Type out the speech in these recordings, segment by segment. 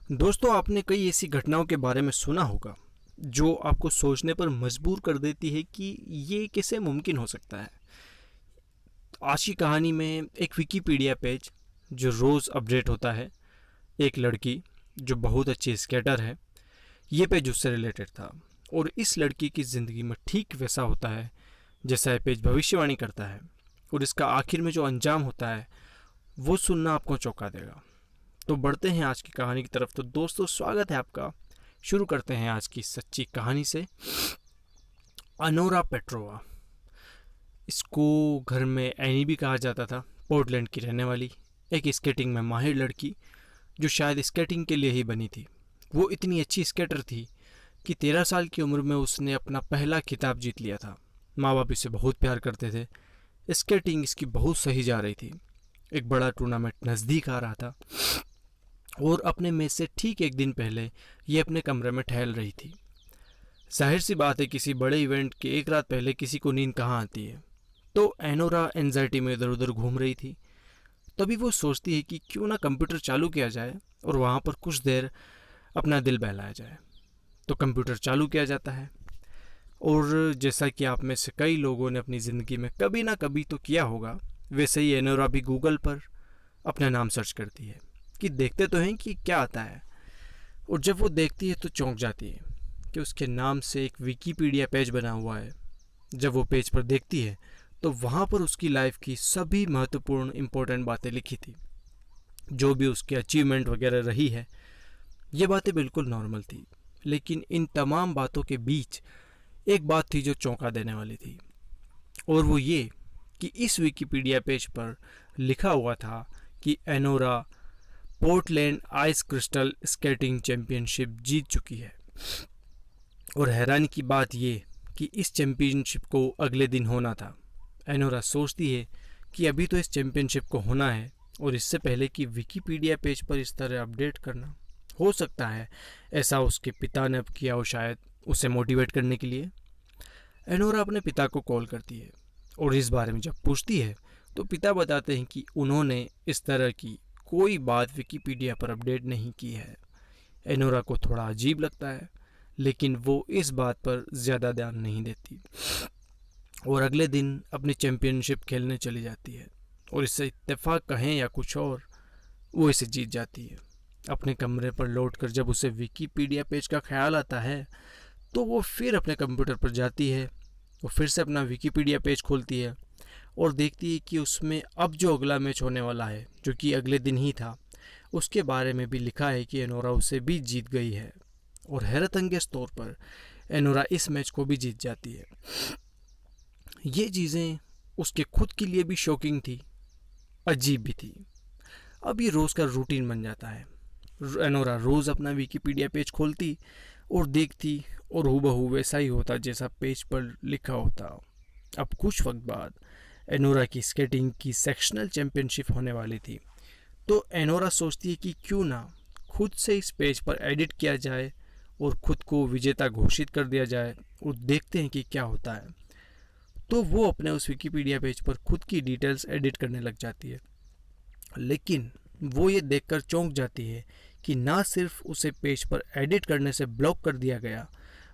दोस्तों, आपने कई ऐसी घटनाओं के बारे में सुना होगा जो आपको सोचने पर मजबूर कर देती है कि ये कैसे मुमकिन हो सकता है। आज की कहानी में एक विकिपीडिया पेज जो रोज़ अपडेट होता है, एक लड़की जो बहुत अच्छी स्केटर है, ये पेज उससे रिलेटेड था। और इस लड़की की ज़िंदगी में ठीक वैसा होता है जैसा ये पेज भविष्यवाणी करता है, और इसका आखिर में जो अंजाम होता है वो सुनना आपको चौंका देगा। तो बढ़ते हैं आज की कहानी की तरफ। तो दोस्तों, स्वागत है आपका। शुरू करते हैं आज की सच्ची कहानी से। अनोरा पेट्रोवा, इसको घर में एनी भी कहा जाता था, पोर्टलैंड की रहने वाली एक स्केटिंग में माहिर लड़की जो शायद स्केटिंग के लिए ही बनी थी। वो इतनी अच्छी स्केटर थी कि 13 साल की उम्र में उसने अपना पहला खिताब जीत लिया था। माँ बाप इसे बहुत प्यार करते थे। स्केटिंग इसकी बहुत सही जा रही थी। एक बड़ा टूर्नामेंट नज़दीक आ रहा था और अपने मैच से ठीक एक दिन पहले ये अपने कमरे में टहल रही थी। जाहिर सी बात है, किसी बड़े इवेंट के एक रात पहले किसी को नींद कहाँ आती है। तो एनोरा एंजाइटी में इधर उधर घूम रही थी। तभी वो सोचती है कि क्यों ना कंप्यूटर चालू किया जाए और वहाँ पर कुछ देर अपना दिल बहलाया जाए। तो कंप्यूटर चालू किया जाता है, और जैसा कि आप में से कई लोगों ने अपनी ज़िंदगी में कभी ना कभी तो किया होगा, वैसे ही एनोरा भी गूगल पर अपना नाम सर्च करती है कि देखते तो हैं कि क्या आता है। और जब वो देखती है तो चौंक जाती है कि उसके नाम से एक विकिपीडिया पेज बना हुआ है। जब वो पेज पर देखती है तो वहाँ पर उसकी लाइफ की सभी महत्वपूर्ण इम्पोर्टेंट बातें लिखी थी। जो भी उसकी अचीवमेंट वगैरह रही है, ये बातें बिल्कुल नॉर्मल थी। लेकिन इन तमाम बातों के बीच एक बात थी जो चौंका देने वाली थी, और वो ये कि इस विकिपीडिया पेज पर लिखा हुआ था कि Anora Portland ice crystal skating championship जीत चुकी है। और हैरानी की बात ये कि इस चैंपियनशिप को अगले दिन होना था। एनोरा सोचती है कि अभी तो इस चैंपियनशिप को होना है, और इससे पहले कि विकिपीडिया पेज पर इस तरह अपडेट करना, हो सकता है ऐसा उसके पिता ने अब किया हो, शायद उसे मोटिवेट करने के लिए। एनोरा अपने पिता को कॉल करती है और इस बारे में जब पूछती है तो पिता बताते हैं कि उन्होंने इस तरह की कोई बात विकिपीडिया पर अपडेट नहीं की है। एनोरा को थोड़ा अजीब लगता है, लेकिन वो इस बात पर ज़्यादा ध्यान नहीं देती और अगले दिन अपनी चैंपियनशिप खेलने चली जाती है। और इससे इत्तेफाक कहें या कुछ और, वो इसे जीत जाती है। अपने कमरे पर लौटकर जब उसे विकिपीडिया पेज का ख्याल आता है तो वो फिर अपने कंप्यूटर पर जाती है। वो फिर से अपना विकिपीडिया पेज खोलती है और देखती है कि उसमें अब जो अगला मैच होने वाला है, जो कि अगले दिन ही था, उसके बारे में भी लिखा है कि एनोरा उसे भी जीत गई है। और हैरत अंगेज तौर पर एनोरा इस मैच को भी जीत जाती है। ये चीज़ें उसके खुद के लिए भी शॉकिंग थी, अजीब भी थी। अब ये रोज़ का रूटीन बन जाता है। एनोरा रोज़ अपना विकिपीडिया पेज खोलती और देखती, और हूबहू वैसा ही होता जैसा पेज पर लिखा होता। अब कुछ वक्त बाद एनोरा की स्केटिंग की सेक्शनल चैंपियनशिप होने वाली थी। तो एनोरा सोचती है कि क्यों ना खुद से इस पेज पर एडिट किया जाए और खुद को विजेता घोषित कर दिया जाए, और देखते हैं कि क्या होता है। तो वो अपने उस विकिपीडिया पेज पर खुद की डिटेल्स एडिट करने लग जाती है। लेकिन वो ये देखकर चौंक जाती है कि ना सिर्फ उसे पेज पर एडिट करने से ब्लॉक कर दिया गया,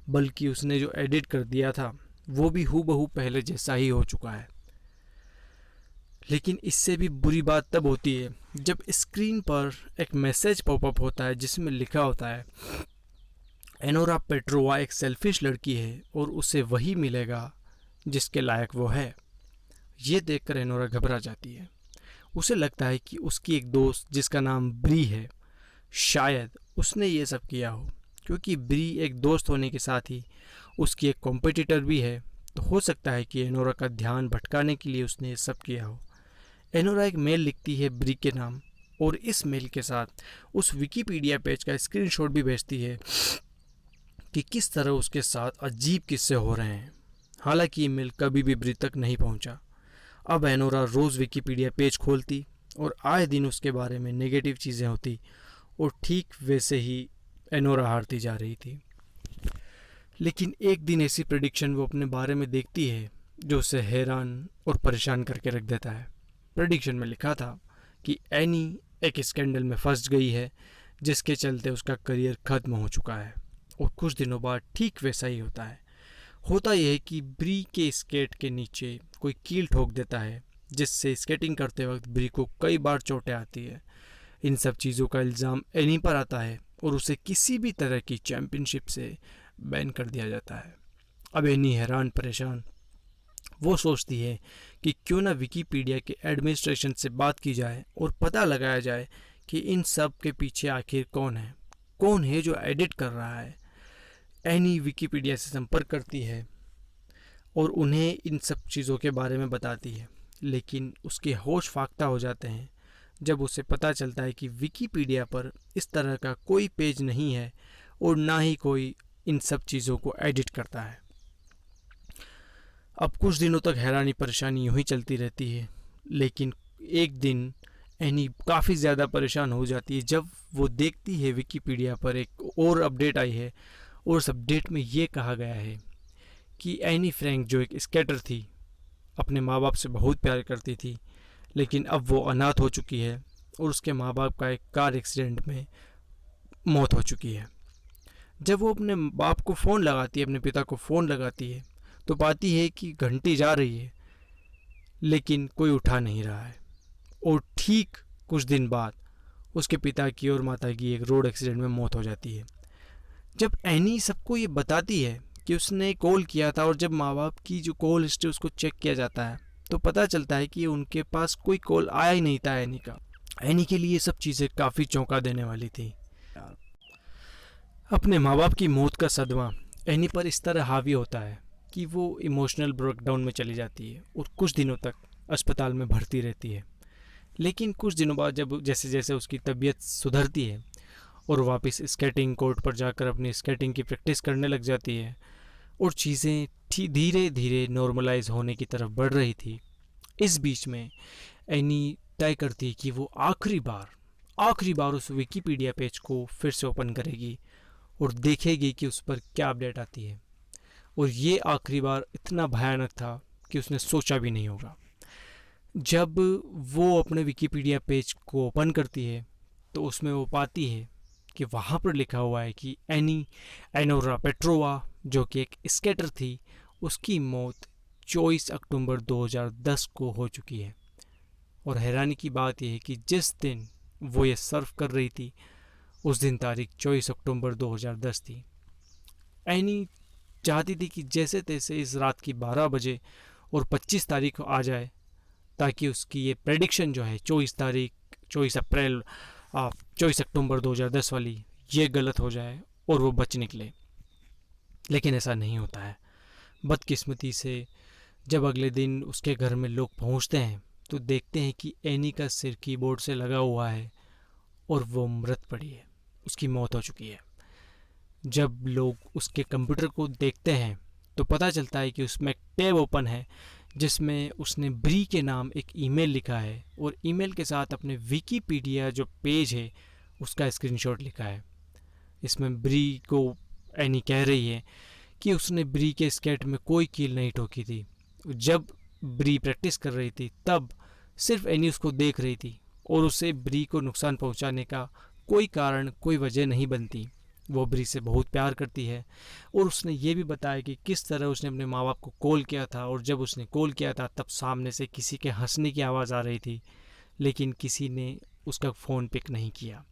बल्कि उसने जो एडिट कर दिया था वो भी हूबहू पहले जैसा ही हो चुका है। लेकिन इससे भी बुरी बात तब होती है जब स्क्रीन पर एक मैसेज पॉपअप होता है जिसमें लिखा होता है, एनोरा पेट्रोवा एक सेल्फिश लड़की है और उसे वही मिलेगा जिसके लायक वो है। ये देखकर एनोरा घबरा जाती है। उसे लगता है कि उसकी एक दोस्त जिसका नाम ब्री है, शायद उसने ये सब किया हो, क्योंकि ब्री एक दोस्त होने के साथ ही उसकी एक कॉम्पिटिटर भी है। तो हो सकता है कि एनोरा का ध्यान भटकाने के लिए उसने ये सब किया हो। एनोरा एक मेल लिखती है ब्री के नाम, और इस मेल के साथ उस विकिपीडिया पेज का स्क्रीनशॉट भी भेजती है कि किस तरह उसके साथ अजीब किस्से हो रहे हैं। हालांकि ये मेल कभी भी ब्री तक नहीं पहुंचा। अब एनोरा रोज़ विकिपीडिया पेज खोलती और आए दिन उसके बारे में नेगेटिव चीज़ें होती, और ठीक वैसे ही एनोरा हारती जा रही थी। लेकिन एक दिन ऐसी प्रेडिक्शन वो अपने बारे में देखती है जो उसे हैरान और परेशान करके रख देता है। प्रेडिक्शन में लिखा था कि एनी एक स्कैंडल में फंस गई है जिसके चलते उसका करियर ख़त्म हो चुका है। और कुछ दिनों बाद ठीक वैसा ही होता है। होता यह है कि ब्री के स्केट के नीचे कोई कील ठोक देता है, जिससे स्केटिंग करते वक्त ब्री को कई बार चोटें आती है। इन सब चीज़ों का इल्ज़ाम एनी पर आता है और उसे किसी भी तरह की चैम्पियनशिप से बैन कर दिया जाता है। अब एनी हैरान परेशान वो सोचती है कि क्यों ना विकीपीडिया के एडमिनिस्ट्रेशन से बात की जाए और पता लगाया जाए कि इन सब के पीछे आखिर कौन है जो एडिट कर रहा है। एनी विकीपीडिया से संपर्क करती है और उन्हें इन सब चीज़ों के बारे में बताती है, लेकिन उसके होश फाख्ता हो जाते हैं जब उसे पता चलता है कि विकीपीडिया पर इस तरह का कोई पेज नहीं है और ना ही कोई इन सब चीज़ों को एडिट करता है। अब कुछ दिनों तक हैरानी परेशानी यूँ ही चलती रहती है, लेकिन एक दिन एनी काफ़ी ज़्यादा परेशान हो जाती है जब वो देखती है विकीपीडिया पर एक और अपडेट आई है और उस अपडेट में ये कहा गया है कि एनी फ्रैंक जो एक स्केटर थी, अपने माँ बाप से बहुत प्यार करती थी, लेकिन अब वो अनाथ हो चुकी है और उसके माँ बाप का एक कार एक्सीडेंट में मौत हो चुकी है। जब वो अपने बाप को फ़ोन लगाती है, अपने पिता को फ़ोन लगाती है, तो पाती है कि घंटी जा रही है लेकिन कोई उठा नहीं रहा है। और ठीक कुछ दिन बाद उसके पिता की और माता की एक रोड एक्सीडेंट में मौत हो जाती है। जब एनी सबको ये बताती है कि उसने कॉल किया था और जब माँ बाप की जो कॉल हिस्ट्री उसको चेक किया जाता है तो पता चलता है कि उनके पास कोई कॉल आया ही नहीं था एनी का। एनी के लिए सब चीज़ें काफ़ी चौंका देने वाली थी। अपने माँ बाप की मौत का सदमा एनी पर इस तरह हावी होता है कि वो इमोशनल ब्रेकडाउन में चली जाती है और कुछ दिनों तक अस्पताल में भर्ती रहती है। लेकिन कुछ दिनों बाद जब जैसे जैसे उसकी तबीयत सुधरती है और वापस स्केटिंग कोर्ट पर जाकर अपनी स्केटिंग की प्रैक्टिस करने लग जाती है और चीज़ें धीरे धीरे नॉर्मलाइज होने की तरफ बढ़ रही थी, इस बीच में एनी तय करती है कि वो आखिरी बार उस विकीपीडिया पेज को फिर से ओपन करेगी और देखेगी कि उस पर क्या अपडेट आती है। और ये आखिरी बार इतना भयानक था कि उसने सोचा भी नहीं होगा। जब वो अपने विकीपीडिया पेज को ओपन करती है तो उसमें वो पाती है कि वहाँ पर लिखा हुआ है कि एनी एनोरा पेट्रोवा जो कि एक स्केटर थी, उसकी मौत 24 अक्टूबर 2010 को हो चुकी है। और हैरानी की बात यह है कि जिस दिन वो ये सर्व कर रही थी उस दिन तारीख 24 अक्टूबर 2010 थी। एनी चाहती थी कि जैसे तैसे इस रात की 12 बजे और 25 तारीख को आ जाए ताकि उसकी ये प्रेडिक्शन जो है 24 अप्रैल 24 अक्टूबर 2010 वाली ये गलत हो जाए और वो बच निकले। लेकिन ऐसा नहीं होता है। बदकिस्मती से जब अगले दिन उसके घर में लोग पहुंचते हैं तो देखते हैं कि एनी का सिर कीबोर्ड से लगा हुआ है और वो मृत पड़ी है, उसकी मौत हो चुकी है। जब लोग उसके कंप्यूटर को देखते हैं तो पता चलता है कि उसमें एक टैब ओपन है जिसमें उसने ब्री के नाम एक ईमेल लिखा है और ईमेल के साथ अपने विकीपीडिया जो पेज है उसका स्क्रीनशॉट लिखा है। इसमें ब्री को एनी कह रही है कि उसने ब्री के स्केट में कोई कील नहीं ठोकी थी। जब ब्री प्रैक्टिस कर रही थी तब सिर्फ एनी उसको देख रही थी और उसे ब्री को नुकसान पहुंचाने का कोई कारण, कोई वजह नहीं बनती। वो ब्री से बहुत प्यार करती है और उसने ये भी बताया कि किस तरह उसने अपने माँ बाप को कॉल किया था और जब उसने कॉल किया था तब सामने से किसी के हंसने की आवाज़ आ रही थी, लेकिन किसी ने उसका फ़ोन पिक नहीं किया।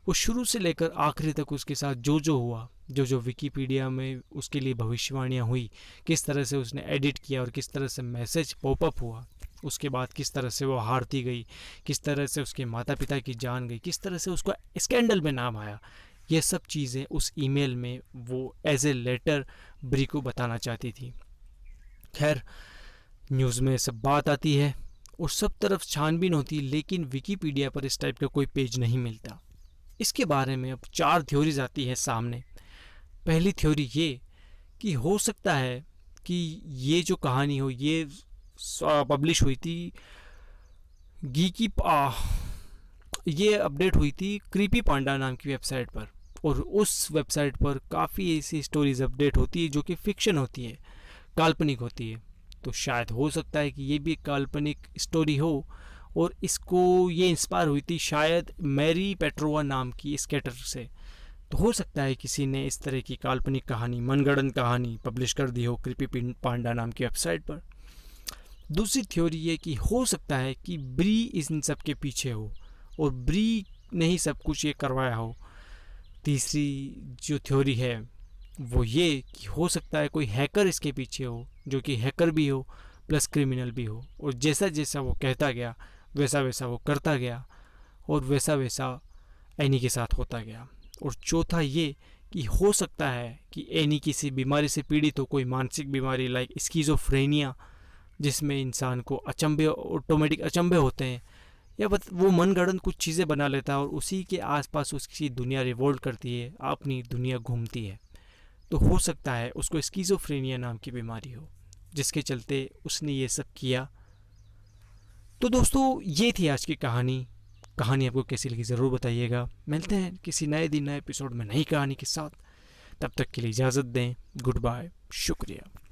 वो शुरू से लेकर आखिरी तक उसके साथ जो हुआ, जो विकीपीडिया में उसके लिए भविष्यवाणियाँ हुई, किस तरह से उसने एडिट किया और किस तरह से मैसेज पॉपअप हुआ, उसके बाद किस तरह से वो हारती गई, किस तरह से उसके माता पिता की जान गई, किस तरह से उसका स्कैंडल में नाम आया, ये सब चीज़ें उस ईमेल में वो एज ए लेटर ब्री को बताना चाहती थी। खैर, न्यूज़ में सब बात आती है और सब तरफ छानबीन होती है, लेकिन विकीपीडिया पर इस टाइप का कोई पेज नहीं मिलता। इसके बारे में अब 4 थ्योरीज आती है सामने। पहली थ्योरी ये कि हो सकता है कि ये जो कहानी हो ये पब्लिश हुई थी ये अपडेट हुई थी क्रीपी पांडा नाम की वेबसाइट पर और उस वेबसाइट पर काफ़ी ऐसी स्टोरीज अपडेट होती है जो कि फिक्शन होती है, काल्पनिक होती है। तो शायद हो सकता है कि ये भी एक काल्पनिक स्टोरी हो और इसको ये इंस्पायर हुई थी शायद मैरी पेट्रोवा नाम की स्केटर से। तो हो सकता है किसी ने इस तरह की काल्पनिक कहानी, मनगढ़ंत कहानी पब्लिश कर दी हो क्रीपी पांडा नाम की वेबसाइट पर। दूसरी थ्योरी ये कि हो सकता है कि ब्री इन सब के पीछे हो और ब्री ने ही सब कुछ ये करवाया हो। तीसरी जो थ्योरी है वो ये कि हो सकता है कोई हैकर इसके पीछे हो, जो कि हैकर भी हो प्लस क्रिमिनल भी हो, और जैसा जैसा वो कहता गया वैसा वैसा वो करता गया और वैसा वैसा एनी के साथ होता गया। और चौथा ये कि हो सकता है कि एनी किसी बीमारी से पीड़ित हो, कोई मानसिक बीमारी लाइक स्किज़ोफ्रेनिया, जिसमें इंसान को अचंभे, ऑटोमेटिक अचंभे होते हैं, या बस वो मनगढ़ंत कुछ चीज़ें बना लेता है और उसी के आसपास उसकी दुनिया रिवॉल्व करती है, अपनी दुनिया घूमती है। तो हो सकता है उसको स्किज़ोफ्रेनिया नाम की बीमारी हो, जिसके चलते उसने ये सब किया। तो दोस्तों ये थी आज की कहानी। कहानी आपको कैसी लगी ज़रूर बताइएगा। मिलते हैं किसी नए दिन नए एपिसोड में नई कहानी के साथ। तब तक के लिए इजाज़त दें। गुड बाय, शुक्रिया।